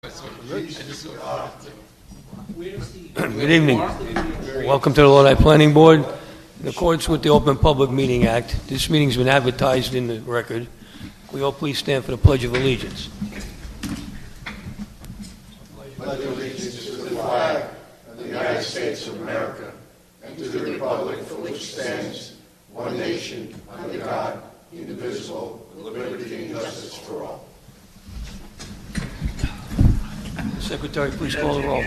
Good evening. Welcome to the Lodi Planning Board. In accordance with the Open Public Meeting Act, this meeting's been advertised in the record. Will you all please stand for the Pledge of Allegiance? Pledge allegiance to the flag of the United States of America and to the republic for which stands one nation under God, indivisible, with liberty and justice for all. Secretary, please call the roll.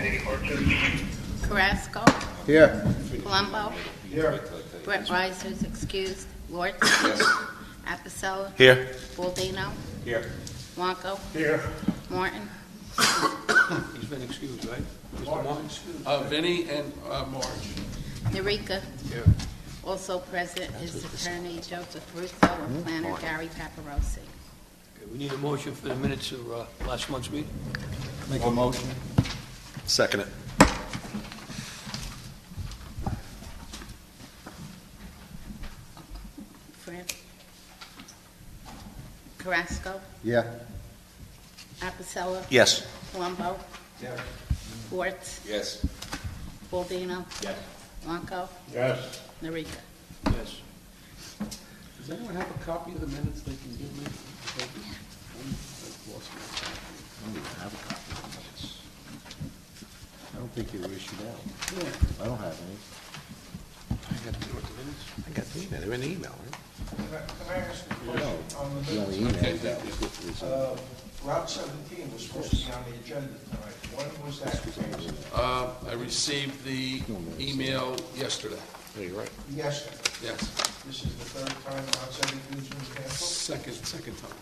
Carrasco? Here. Colombo? Here. Brett Reiser is excused. Lort? Yes. Apicella? Here. Baldino? Here. Blanco? Here. Morton? He's been excused, right? Mr. Martin? Vinny and Marge. Nerica? Here. Also present is Attorney Joseph Russo and Planner Gary Paparosi. Okay, we need a motion for the minutes of last month's meeting. Make a motion. Second it. Fran? Carrasco? Yeah. Apicella? Yes. Colombo? Yeah. Lort? Yes. Baldino? Yes. Blanco? Yes. Nerica? Yes. Does anyone have a copy of the minutes they can give me? I've lost my copy. I don't even have a copy of the minutes. I don't think they were issued out. Yeah. I don't have any. I got the email. They're in the email, right? Can I ask a No, question on the the only minutes? email that was Route 17 was supposed to be on the agenda tonight. When was that changed? I received the email yesterday. Yeah, you're right. Yesterday. Yes. This is the third time Route 17 has been canceled? Second time.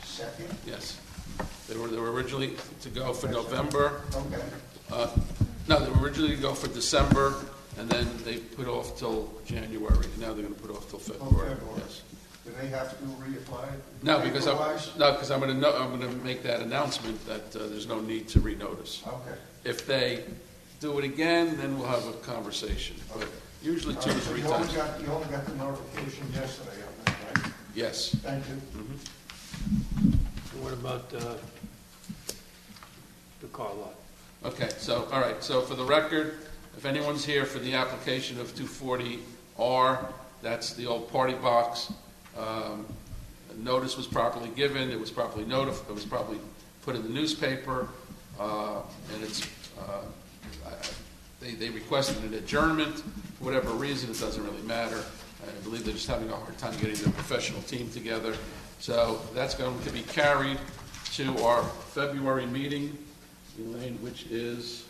Second? Yes. They were originally to go for November. Okay. No, they were originally to go for December, and then they put off till January. Now they're going to put off till February. February. Yes. Do they have to reapply? No, because Paper-wise? I'm going to make that announcement that there's no need to renotice. Okay. If they do it again, then we'll have a conversation. But usually 2 to 3 You times. only got the notification yesterday on that, right? Yes. Thank you. So what about the car lot? Okay, so, all right, so for the record, if anyone's here for the application of 240R, that's the old party box. Notice was properly given, it was properly notified, it was probably put in the newspaper, and it's, they requested an adjournment. For whatever reason, it doesn't really matter. I believe they're just having a hard time getting their professional team together. So that's going to be carried to our February meeting, Elaine, which is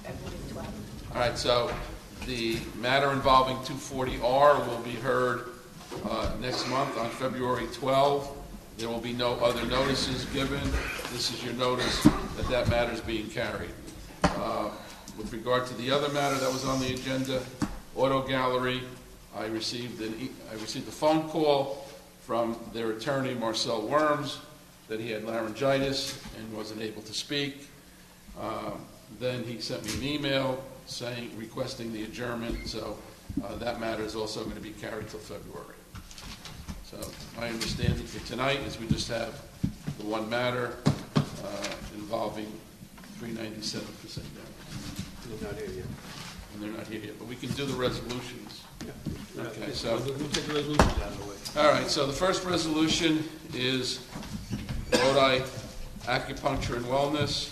February 12th. all right. So the matter involving 240R will be heard next month on February 12th. There will be no other notices given. This is your notice that that matter is being carried. With regard to the other matter that was on the agenda, Auto Gallery, I received a phone call from their attorney, Marcel Worms, that he had laryngitis and wasn't able to speak. Then he sent me an email requesting the adjournment, so that matter is also going to be carried till February. So my understanding for tonight is we just have the one matter involving 397% damage. They're not here yet. And they're not here yet, but we can do the resolutions. Yeah. Okay, so- We'll take the resolutions out of the way. All right, so the first resolution is Lodi Acupuncture and Wellness,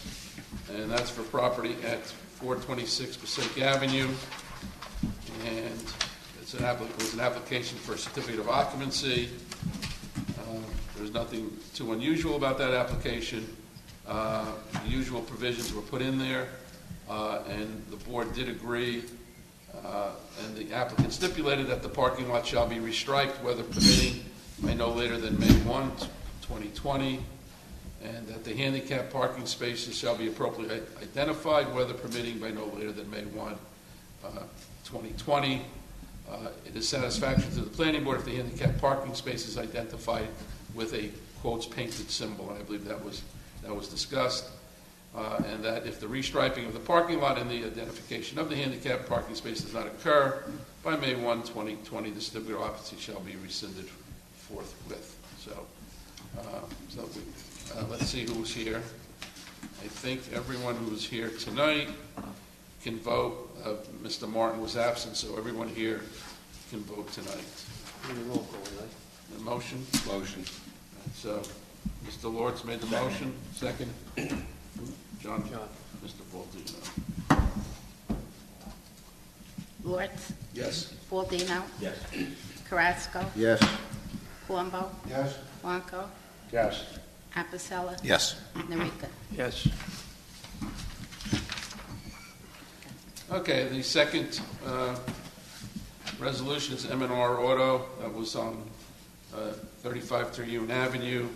and that's for property at 426 Passaic Avenue. And it was an application for a certificate of occupancy. There's nothing too unusual about that application. The usual provisions were put in there, and the board did agree, and the applicant stipulated that the parking lot shall be restriped, weather permitting, by no later than May 1, 2020, and that the handicap parking spaces shall be appropriately identified, weather permitting, by no later than May 1, 2020. It is satisfactory to the planning board if the handicap parking space is identified with a quotes painted symbol, and I believe that was discussed. And that if the restriping of the parking lot and the identification of the handicap parking space does not occur by May 1, 2020, the certificate of occupancy shall be rescinded forthwith. So, let's see who's here. I think everyone who's here tonight can vote. Mr. Martin was absent, so everyone here can vote tonight. The motion? Motion. So, Mr. Lords made the motion, second. John. Mr. Baldino. Lords, Yes. Baldino, Yes. Carrasco, Yes. Palumbo, Yes? Blanco, Yes. Apicella, Yes. Norika. Yes. Okay, the second resolution is M&R Auto. That was on 35 Terhune Avenue.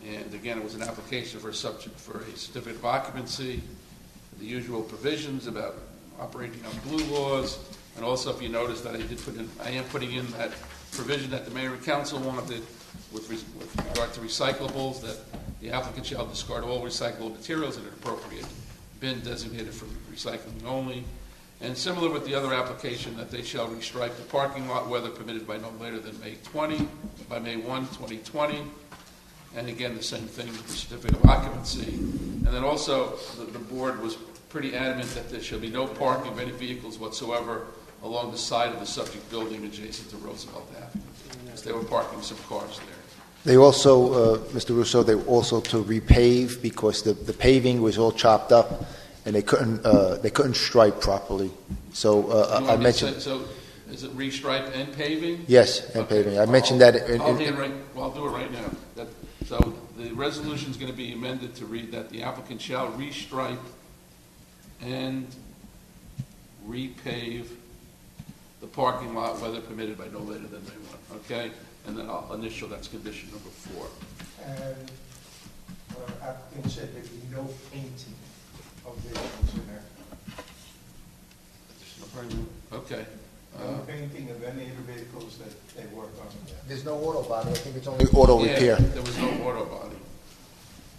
And again, it was an application for a certificate of occupancy, the usual provisions about operating on blue laws. And also, if you notice that I am putting in that provision that the mayor and council wanted with regard to recyclables, that the applicant shall discard all recyclable materials in an appropriate bin designated for recycling only. And similar with the other application, that they shall restripe the parking lot, weather permitted by no later than May 1, 2020. And again, the same thing with the certificate of occupancy. And then also, the board was pretty adamant that there shall be no parking of any vehicles whatsoever along the side of the subject building adjacent to Roosevelt Avenue, because they were parking some cars there. They also, Mr. Russo, they also to repave because the paving was all chopped up and they couldn't stripe properly. So I mentioned. So is it restripe and paving? Yes, and paving. I mentioned that. I'll do it right now. So the resolution is going to be amended to read that the applicant shall restripe and repave the parking lot, weather permitted by no later than May 1. Okay? And then I'll initial, that's condition number 4. And applicant said there'd be no painting of vehicles in there. Okay. No painting of any of the vehicles that they work on there. There's no auto body. I think it's only auto repair. There was no auto body.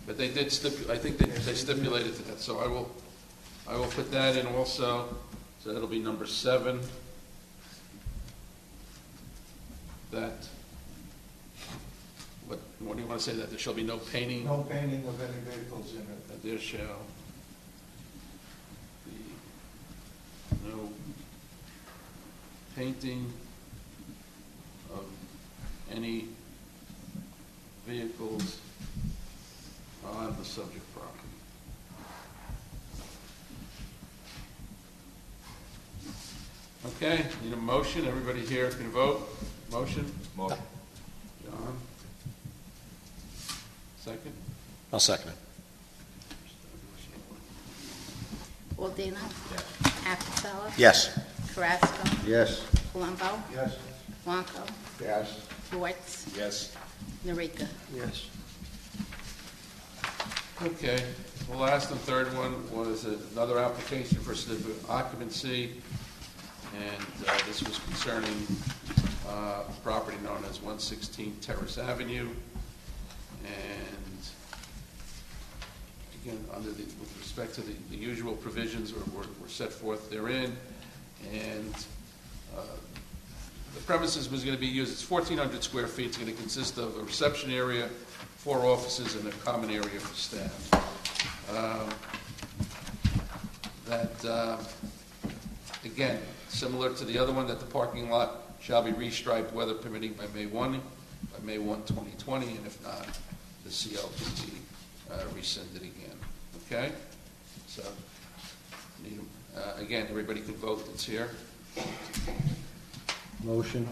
But they did I think they stipulated to that. So I will put that in also. So that'll be number 7. That, what do you want to say, that there shall be no painting? No painting of any vehicles in it. That there shall be no painting of any vehicles on the subject property. Okay, need a motion. Everybody here can vote. Motion? Motion. John? Second? I'll second it. Baldino, Apicella, Yes. Carrasco, Yes. Palumbo, Yes? Blanco, Yes. Lords, Yes. Norika. Yes. Okay, the last and third one was another application for certificate of occupancy, and this was concerning property known as 116 Terrace Avenue, and again, with respect to the usual provisions were set forth therein, and the premises was going to be used, it's 1,400 square feet, it's going to consist of a reception area, 4 offices, and a common area for staff. Again, similar to the other one, that the parking lot shall be restriped, weather permitting, by May 1, 2020, and if not, the CO can be rescinded again. Okay? So, again, everybody can vote that's here. Motion.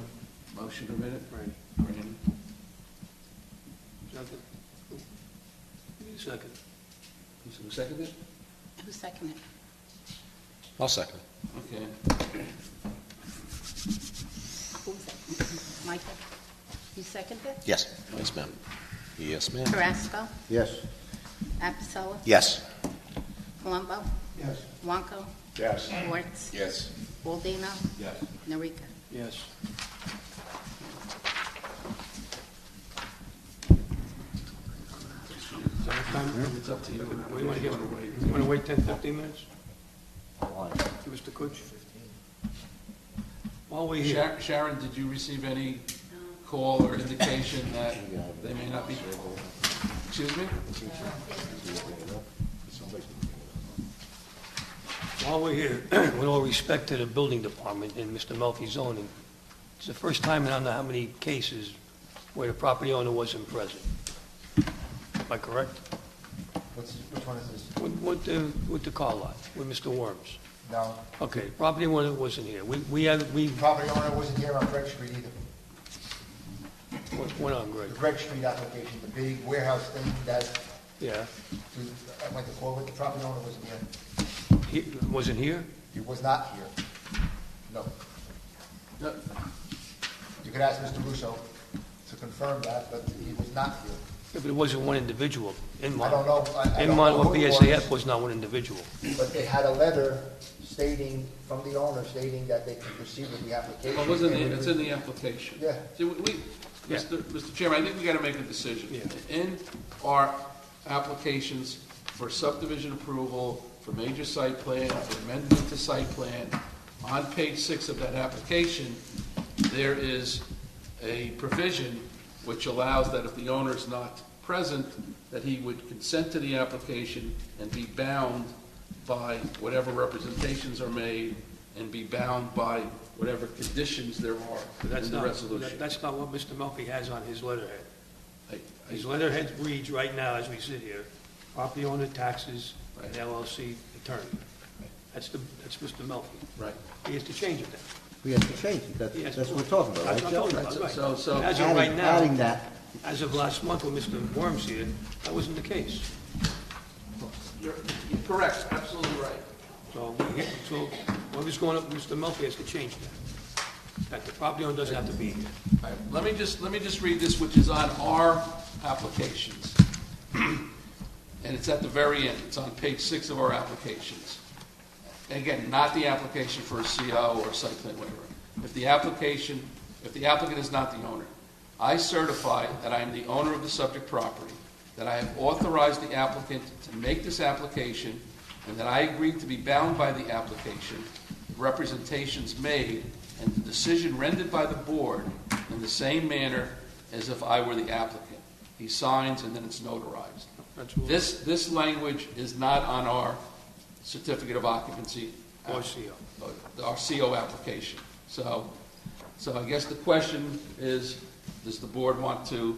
Motion permitted? Randy. Randy? Second. Give me a second. Who seconded? Who seconded? I'll second. Okay. Who was that? Michael? You seconded? Yes. Yes, ma'am. Yes, ma'am. Carrasco, Yes. Apicella, Yes. Palumbo, Yes. Blanco, Yes. Lords, Yes. Baldino, Yes. Norika. Yes. Is that time? It's up to you. What do you want to give? You want to wait 10, 15 minutes? Mr. Kutch? While we're here. Sharon, did you receive any call or indication that they may not be. Excuse me? While we're here, with all respect to the building department and Mr. Melfi's zoning, it's the first time in I don't know how many cases where the property owner wasn't present. Am I correct? Which one is this? With the car lot, with Mr. Worms. No, Okay, property owner wasn't here. We property owner wasn't here on Greg Street either. went on, Greg. The Greg Street application, the big warehouse thing that Yeah. I went to court with, the property owner wasn't here. He wasn't here? He was not here. No. No. You could ask Mr. Russo to confirm that, but he was not here. Yeah, but it wasn't one individual. I don't know. I don't Inmont know or who it BSAF was not one individual. But they had a letter stating, from the owner, stating that they could proceed with the application. Well, it's in the application. Yeah. See, Mr. Chairman, I think we got to make a decision. Yeah. In our applications for subdivision approval, for major site plan, for amendment to site plan, on page 6 of that application, there is a provision which allows that if the owner is not present, that he would consent to the application and be bound by whatever representations are made and be bound by whatever conditions there are in the resolution. That's not what Mr. Melfi has on his letterhead. I- His letterhead reads right now, as we sit here, property owner, taxes, and LLC attorney. That's Mr. Melfi. Right. He has to change it then. We have to change it. Yes. That's what we're talking about, That's right, what I'm Joe? talking about, right. So- As of right Adding now, that, as of last month when Mr. Worms here, that wasn't the case. You're correct, absolutely right. So whatever's going up, Mr. Melfi has to change that. That the property owner doesn't have to be here. All right, let me just read this, which is on our applications. And it's at the very end. It's on page 6 of our applications. And again, not the application for a CO or a site plan waiver. If the applicant is not the owner, I certify that I am the owner of the subject property, that I have authorized the applicant to make this application, and that I agreed to be bound by the application, the representations made, and the decision rendered by the board in the same manner as if I were the applicant. He signs and then it's notarized. That's what- This language is not on our certificate of occupancy. Or CO. Our CO application. So I guess the question is, does the board want to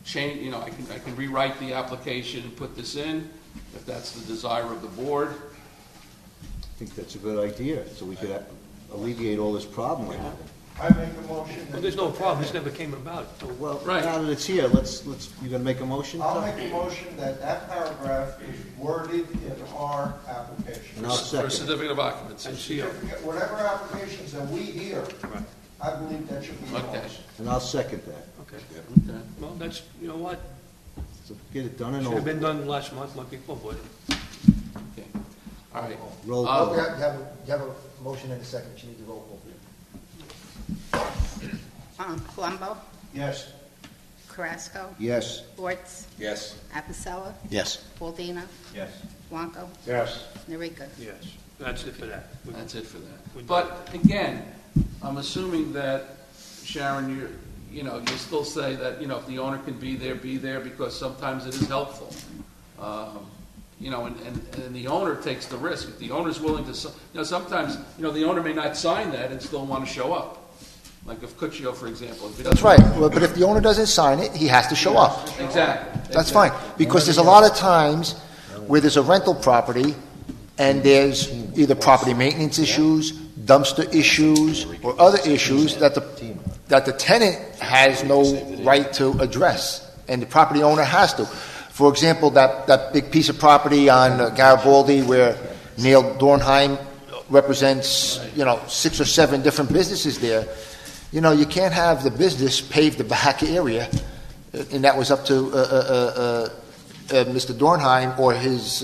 change, I can rewrite the application and put this in, if that's the desire of the board. I think that's a good idea, so we could alleviate all this problem we're having. I make a motion. Well, there's no problem, this never came about. So Well, Right. now that it's here, you gonna make a motion? I'll make a motion that paragraph is worded in our application. And I'll For a second it. certificate of occupancy. And CO. Whatever applications that we hear, Right. I believe that should be Okay. ours. And I'll second that. Okay. Okay. Well, that's, you know what? So get it done and Should have over. been done last month, month before, but Okay. All right. Roll Oh, call. you have a motion and a second, you need to roll call. Colombo, Yes. Carrasco, Yes. Schwartz, Yes. Apicella, Yes. Baldina, Yes. Blanco, Yes. Narika. yes, that's it for that. That's it for that. We're done. But again, I'm assuming that, Sharon, you still say that, if the owner can be there, because sometimes it is helpful. And the owner takes the risk. If the owner's willing to, sometimes, the owner may not sign that and still want to show up. Like if Cuccio, for example. If he That's doesn't- right, well, but if the owner doesn't sign it, he has to show up. Exactly. That's fine, because there's a lot of times where there's a rental property, and there's either property maintenance issues, dumpster issues, or other issues that the tenant has no right to address, and the property owner has to. For example, that big piece of property on Garibaldi where Neil Dornheim represents, 6 or 7 different businesses there. You can't have the business pave the back area, and that was up to Mr. Dornheim or his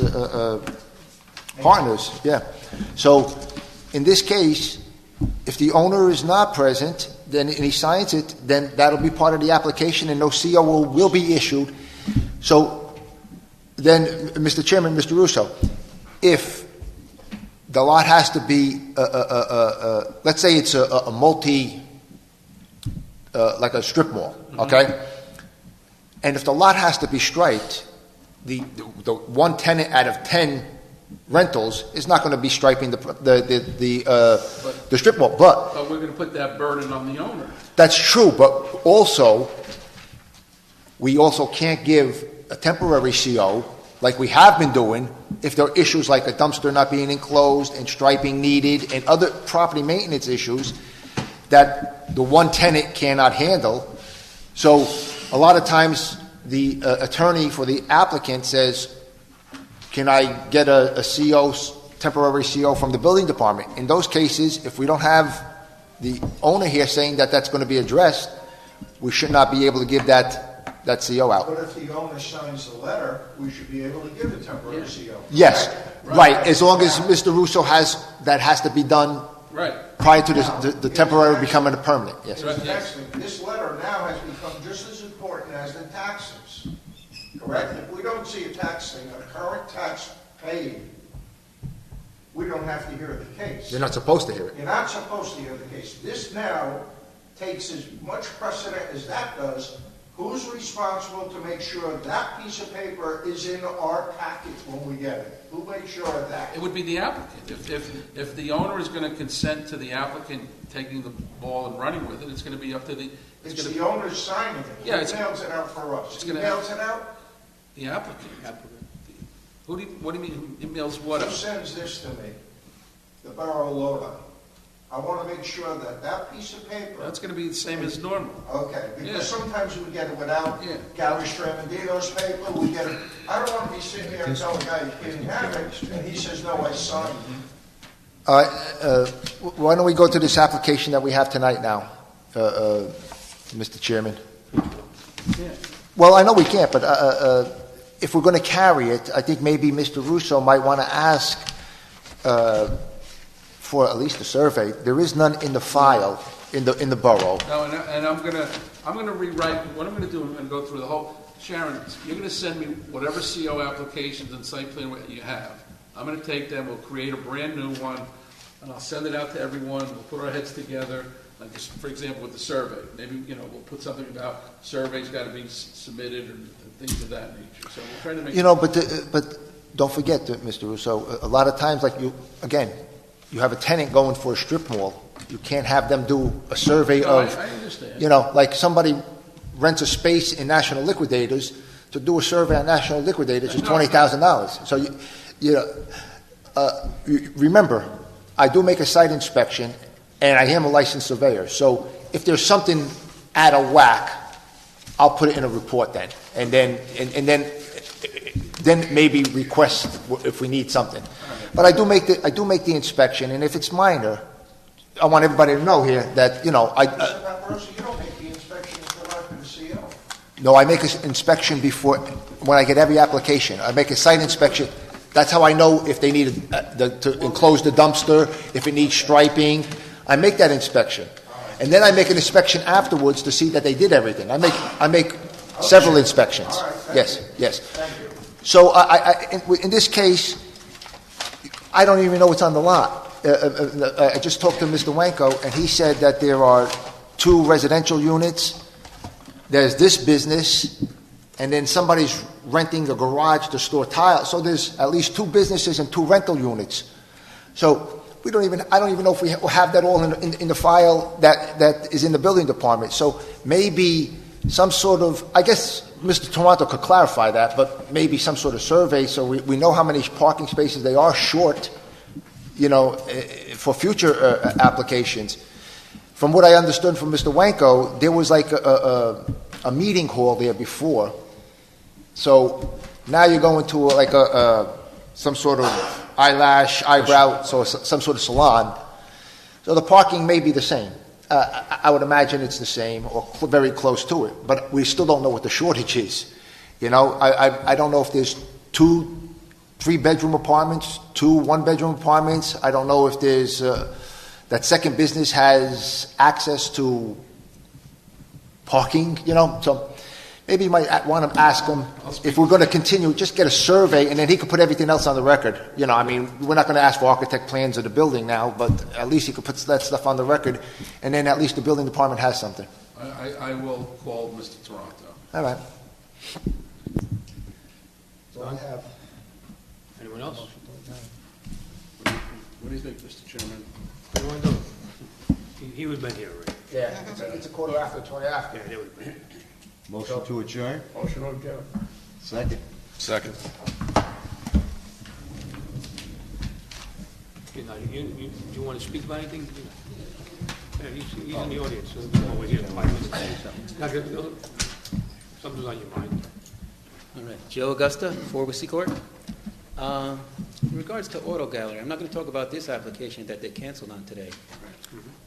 partners, yeah. So, in this case, if the owner is not present, then and he signs it, then that'll be part of the application, and no CO will be issued. So, then, Mr. Chairman, Mr. Russo, if the lot has to be, let's say it's a like a strip mall, okay? And if the lot has to be striped, the one tenant out of 10 rentals is not going to be striping the strip mall. But But we're gonna put that burden on the owner. that's true, but also, we also can't give a temporary CO, like we have been doing, if there are issues like a dumpster not being enclosed and striping needed and other property maintenance issues that the one tenant cannot handle. So a lot of times, the attorney for the applicant says, can I get a CO, temporary CO from the building department? In those cases, if we don't have the owner here saying that that's going to be addressed, we should not be able to give that CO out. But if the owner signs the letter, we should be able to give a temporary CO. Yes, right, as long as Mr. Russo has to be done Right. prior to the temporary becoming a permanent, yes. Right. This letter now has become just as important as the taxes, correct? If we don't see a tax thing, a current tax paid, we don't have to hear the case. You're not supposed to hear it. You're not supposed to hear the case. This now takes as much precedent as that does. Who's responsible to make sure that piece of paper is in our package when we get it? Who makes sure of that? It would be the applicant. If the owner is gonna consent to the applicant taking the ball and running with it, it's gonna be up to the, It's the owner signing it. Yeah, He mails it out for us. it's He gonna- mails it out? the applicant. What do you mean, it mails what Who up? sends this to me? The Borough Lodi. I want to make sure that that piece of paper. That's gonna be the same as normal. Okay, Yeah. because sometimes we get it without Yeah. Gary Stramandino's paper, we get it. I don't want to be sitting here and telling a guy he can't have it, and he says, no, I signed it. All right, why don't we go to this application that we have tonight now, Mr. Chairman? Yeah. Well, I know we can't, but if we're going to carry it, I think maybe Mr. Russo might want to ask for at least a survey. There is none in the file in the borough. No, and I'm gonna rewrite, what I'm gonna do, I'm gonna go through the whole, Sharon, you're gonna send me whatever CO applications and site plan you have. I'm gonna take them, we'll create a brand new one, and I'll send it out to everyone, we'll put our heads together, like, just, for example, with the survey. Maybe, we'll put something about surveys gotta be submitted, or things of that nature. So we're trying to make. But don't forget, Mr. Russo, a lot of times, like you have a tenant going for a strip mall. You can't have them do a survey No, of, I understand. like somebody rents a space in National Liquidators, to do a survey on National Liquidators is $20,000. So, remember, I do make a site inspection, and I am a licensed surveyor. So if there's something out of whack, I'll put it in a report then, and then maybe request if we need something. But I do make the inspection, and if it's minor, I want everybody to know here that Mr. Paparosi, you don't make the inspection until after the CO. no, I make an inspection before when I get every application. I make a site inspection. That's how I know if they need to enclose the dumpster, if it needs striping. I make that inspection, and then I make an inspection afterwards to see that they did everything. I make several inspections. All right, Yes. Thank you. So in this case, I don't even know what's on the lot. I just talked to Mr. Wanko, and he said that there are 2 residential units. There's this business, and then somebody's renting a garage to store tile. So there's at least 2 businesses and 2 rental units. So I don't even know if we have that all in the file that is in the building department. So maybe some sort of, I guess Mr. Toronto could clarify that, but maybe some sort of survey so we know how many parking spaces they are short, for future applications. From what I understood from Mr. Wanko, there was like a meeting hall there before. So now you're going to like some sort of eyebrow, so some sort of salon. So the parking may be the same. I would imagine it's the same or very close to it, but we still don't know what the shortage is. I don't know if there's 2 3-bedroom apartments, 2 1-bedroom apartments. I don't know if there's that second business has access to parking, So maybe you might want to ask him if we're going to continue, just get a survey, and then he could put everything else on the record. We're not going to ask for architect plans of the building now, but at least he could put that stuff on the record, and then at least the building department has something. I will call Mr. Toronto. All right. So I have. Anyone else? What do you think, Mr. Chairman? Anyone else? He would have been here already. Yeah, it's a quarter after, 20 after. Yeah, they would have been. Motion to adjourn? Motion to adjourn. Second. Second. Do you want to speak about anything? Yeah, he's in the audience, so we're here in 5 minutes. Not gonna- Something's on your mind. All right, Joe Augusta, 4 Whiskey Court. In regards to Auto Gallery, I'm not going to talk about this application that they canceled on today.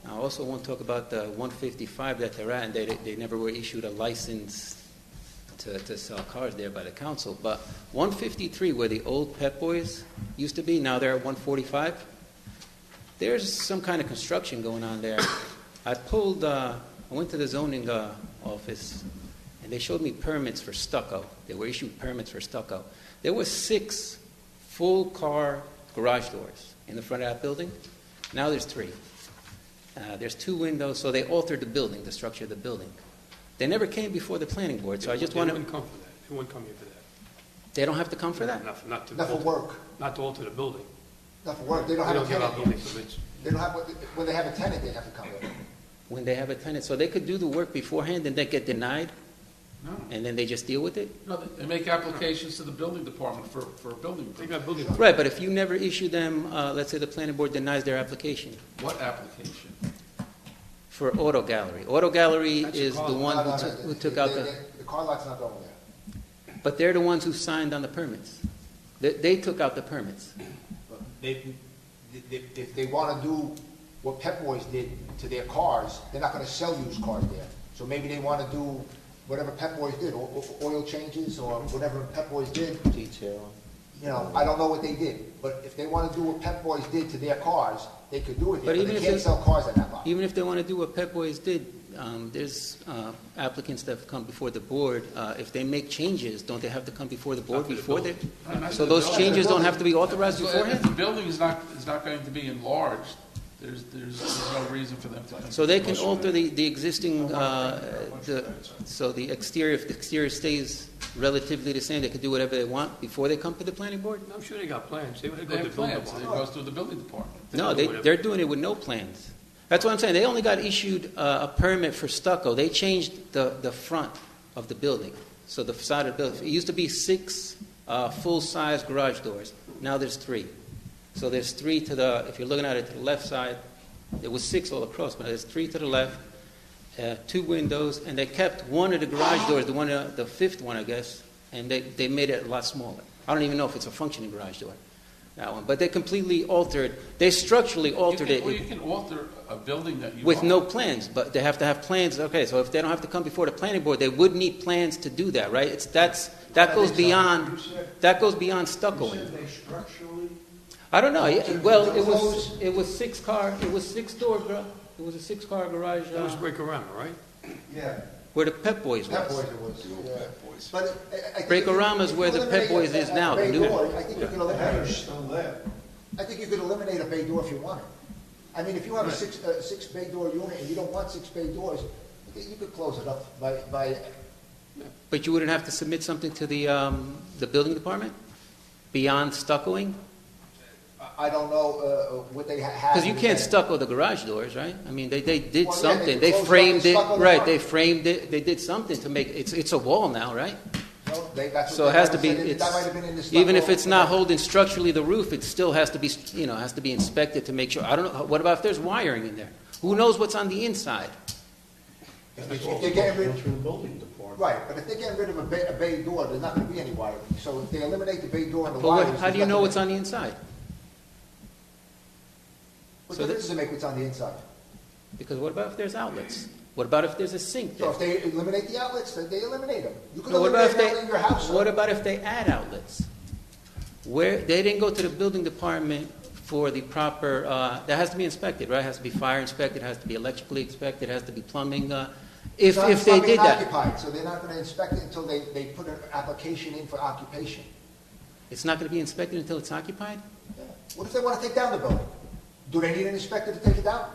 I also won't talk about the 155 that they're at, and they never were issued a license to sell cars there by the council. But 153, where the old Pep Boys used to be, now they're at 145. There's some kind of construction going on there. I went to the zoning office, and they showed me permits for stucco. They were issued permits for stucco. There were 6 full-car garage doors in the front of that building. Now there's 3. There's 2 windows, so they altered the building, the structure of the building. They never came before the planning board, so I just want They to... wouldn't come for that. They wouldn't come here for that. They don't have to come for that? Not to Not for alter- work, Not to alter the building. not for work. They don't We have a don't give out tenant. building permits. They don't have, when they have a tenant, they have to come in. When they have a tenant, so they could do the work beforehand and then get denied, No. and then they just deal with it? No, they make applications to the building department for a building They permit. got building permits. Right, but if you never issue them, let's say the planning board denies their application What application? for Auto Gallery. Auto Gallery That's a is car the lot. one No, who took out the... The car lot's not going there. But they're the ones who signed on the permits. They took out the permits. If they want to do what Pep Boys did to their cars, they're not going to sell used cars there. So maybe they want to do whatever Pep Boys did, oil changes or whatever Pep Boys did. Detail. You know, I don't know what they did, but if they want to do what Pep Boys did to their cars, they could do it there, But but even they if can't they- sell cars in that lot. Even if they want to do what Pep Boys did, there's applicants that have come before the board. If they make changes, don't they have to come before the board Not to the before they... building. Not to So the those building. changes don't have to be authorized So if beforehand? the building is not going to be enlarged, there's no reason for them to come. So they can alter the existing, so the exterior, if the exterior stays relatively the same, they can do whatever they want before they come to the planning board? I'm sure they got plans. They would They go to the have building plans, it department. goes through the building department. No, do whatever. they're doing it with no plans. That's what I'm saying. They only got issued a permit for stucco. They changed the front of the building. So the side of the building, it used to be 6 full-size garage doors. Now there's 3. So there's 3 to the, if you're looking at it to the left side, there was 6 all across, but there's 3 to the left, 2 windows, and they kept one of the garage doors, the 5th one, I guess, and they made it a lot smaller. I don't even know if it's a functioning garage door, that one. But they completely altered, they structurally altered it. Well, you can alter a building that you With own. no plans, but they have to have plans. Okay, so if they don't have to come before the planning board, they would need plans to do that, right? That goes beyond stuccoing. They structurally. I don't know. Well, it was 6 car. It was 6 door. It was a 6-car garage That was Breakorama, right? Yeah. where the Pep Boys Pep was. Boys it was, yeah. But I think Breakorama's if you where the Pep eliminate Boys is a now, the bay new door, one. I think you could They're eliminate, still there. I think you could eliminate a bay door if you wanted. I mean, if you have a 6 bay door unit and you don't want 6 bay doors, I think you could close it up by But you wouldn't have to submit something to the building department beyond stuccoing? I don't know what they have. Because you can't stucco the garage doors, right? I mean, they did Well, yeah, something. they They closed it up framed and it, stuccoed it right? on. They framed it. They did something to make it's a wall now, right? No, that's So what it they has might to be. have said. It's, That might have been in the even if stucco. it's not holding structurally the roof, it still has to be, has to be inspected to make sure. I don't know. What about if there's wiring in there? Who knows what's on the inside? If they're getting rid, Through the building department. right, but if they're getting rid of a bay door, there's not going to be any wiring. So if they eliminate the bay door and the But wires. how do you know what's on the inside? What so difference does it make what's on the inside? Because what about if there's outlets? What about if there's a sink So there? if they eliminate the outlets, then they eliminate them. You can No, what about eliminate if an outlet in your house. What about if they add outlets? Where they didn't go to the building department for the proper. That has to be inspected, right? It has to be fire inspected. It has to be electrically inspected. It has to be plumbing. If It's they not being did that, occupied, so they're not going to inspect it until they put an application in for occupation. it's not going to be inspected until it's occupied. Yeah. What if they want to take down the building? Do they need an inspector to take it down?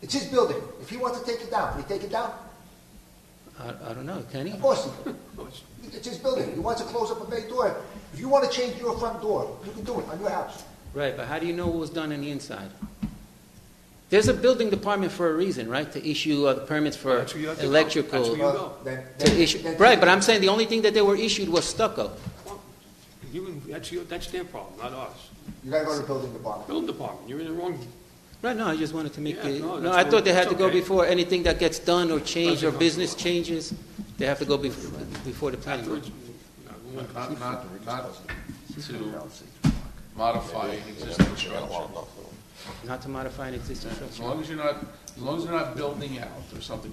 It's his building. If he wants to take it down, can he take it down? I don't know, can he? Of course, it's his building. He wants to close up a bay door. If you want to change your front door, you can do it on your house. Right, but how do you know what was done on the inside? There's a building department for a reason, right, to issue the permits for That's where you have to go. electrical. That's where you go. To issue, right, but I'm saying the only thing that they were issued was stucco. That's their problem, not ours. You gotta go to the building department. Building department, you're in the wrong. Right, no, I just wanted to make Yeah, the, no, no, that's I thought they had that's to go okay. before anything that gets done or changed or Doesn't come business to us. changes, they have to go before the planning board. Afterwards, Not to modify an existing structure. Not to modify an existing As structure. long as you're not building out or something.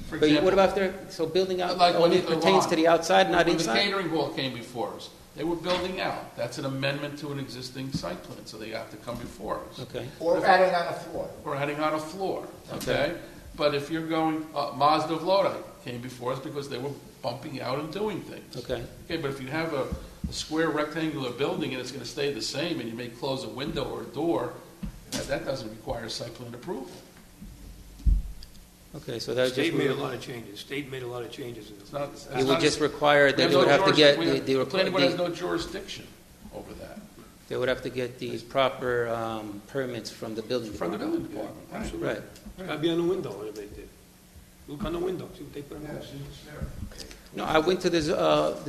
For But example, what about their, so building out like when only it- pertains to the outside, not when the inside? catering hall came before us, they were building out. That's an amendment to an existing site plan, so they have to come before us. Okay, Or adding on a floor. We're adding on a floor, Okay. okay? But if you're going, Mazda of Lodi came before us because they were bumping out and doing things. okay. Okay, but if you have a square rectangular building and it's gonna stay the same, and you may close a window or a door, that doesn't require site plan approval. Okay, so that would just, State made a lot of changes. State made a lot of changes. It's not. it would just require We that have they no would have to get, the planning board has no jurisdiction over that, they would have to get the proper permits from the building from the department. building department. Absolutely. Right. It's gotta be on the window, whatever they did. Look on the window, see what they put on Yes, the it's there. No, I went to the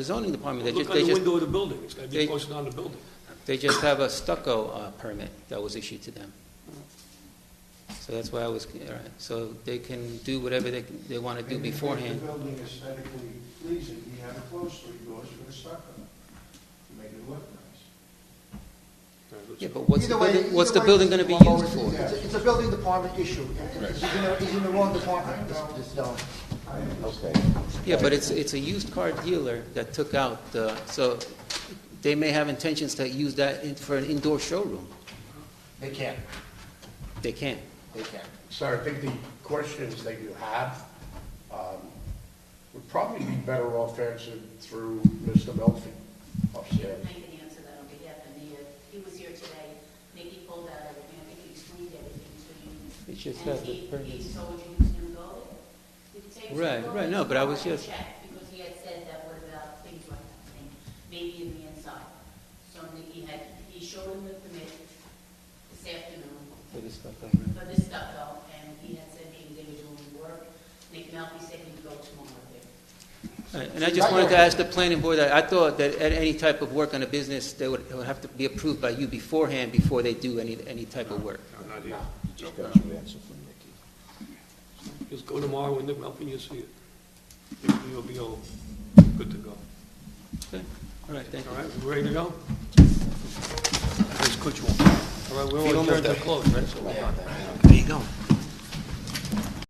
zoning department, Look on the window of the building. It's gotta be they- posted on the building. they just have a stucco permit that was issued to them. So that's why I was, all right, so they can do whatever they want to do And if beforehand. the building aesthetically pleasing, you have to close 3 doors for the stucco, to make it look nice. Yeah, but what's the Either way- building, what's either the way, building going to be Mr. used Waldo, for? It's a building department issue. He's in the wrong department, this zone. Okay. Yeah, but it's a used car dealer that took out the, so they may have intentions to use that for an indoor showroom. They can't, They can't. they can't. Sir, I think the questions that you have would probably be better off answered through Mr. Melfi upstairs. I can answer that on behalf of Nia. He was here today. Nikki pulled out everything. I think he explained everything to you. It's just And that the he permits. told you he was going to go there? Did he say he was Right, gonna go right, there? no, but I was I'll just- check, because he had said that what about things like that, thing, maybe in the inside. So Nikki he showed him the permit this afternoon For the stucco. for this stucco, and he had said maybe they were doing work. Nick Melfi said he'd go tomorrow there. Right, and I just wanted to ask the planning board that I thought that at any type of work on a business, it would have to be approved by you beforehand before they do any type of work. No, not here. Just got your answer from Nikki. Just go tomorrow and Nick Melvin, you'll see it. You'll be all good to go. Okay, all right, thank you. All right, we ready to go? Let's put you on. All right, we're all adjourned to close, right? So we're done. There you go.